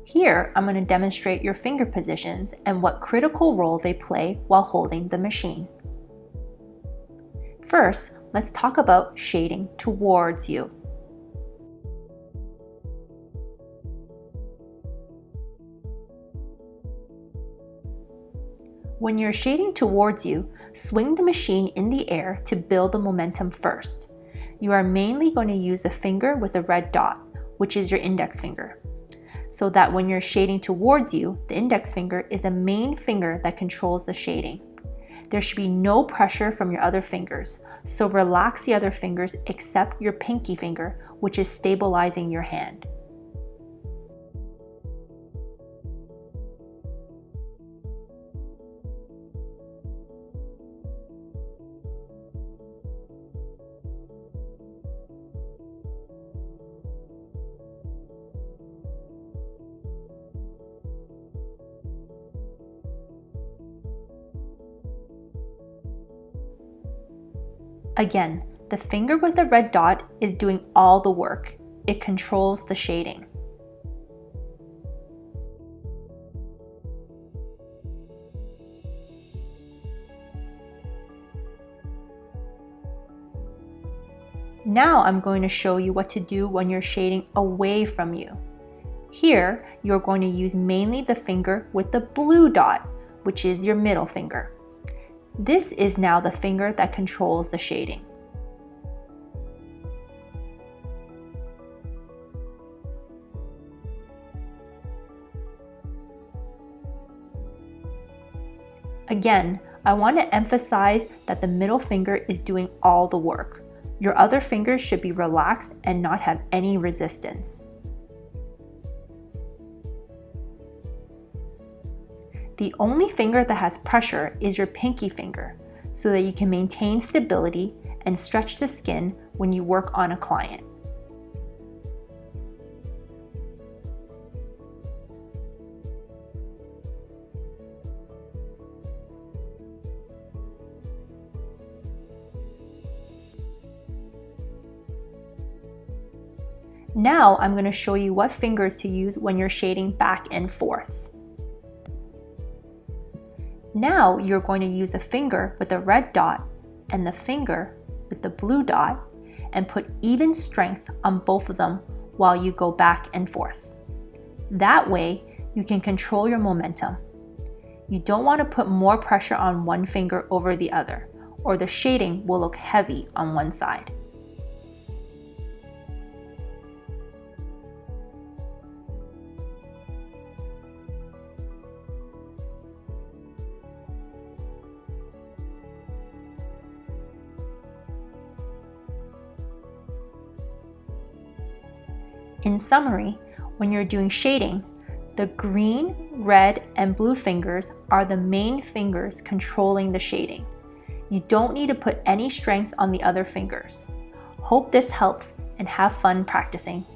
Here, I'm going to demonstrate your finger positions and what critical role they play while holding the machine. First, let's talk about shading towards you. When you're shading towards you, swing the machine in the air to build the momentum first. You are mainly going to use the finger with the red dot, which is your index finger, so that when you're shading towards you, the index finger is the main finger that controls the shading. There should be no pressure from your other fingers, so relax the other fingers except your pinky finger, which is stabilizing your hand. Again, the finger with the red dot is doing all the work. It controls the shading. Now I'm going to show you what to do when you're shading away from you. Here, you're going to use mainly the finger with the blue dot, which is your middle finger. This is now the finger that controls the shading. Again, I want to emphasize that the middle finger is doing all the work. Your other fingers should be relaxed and not have any resistance. The only finger that has pressure is your pinky finger, so that you can maintain stability and stretch the skin when you work on a client. Now I'm going to show you what fingers to use when you're shading back and forth. Now you're going to use the finger with the red dot and the finger with the blue dot and put even strength on both of them while you go back and forth. That way you can control your momentum. You don't want to put more pressure on one finger over the other, or the shading will look heavy on one side. In summary, when you're doing shading, the green, red, and blue fingers are the main fingers controlling the shading. You don't need to put any strength on the other fingers. Hope this helps and have fun practicing.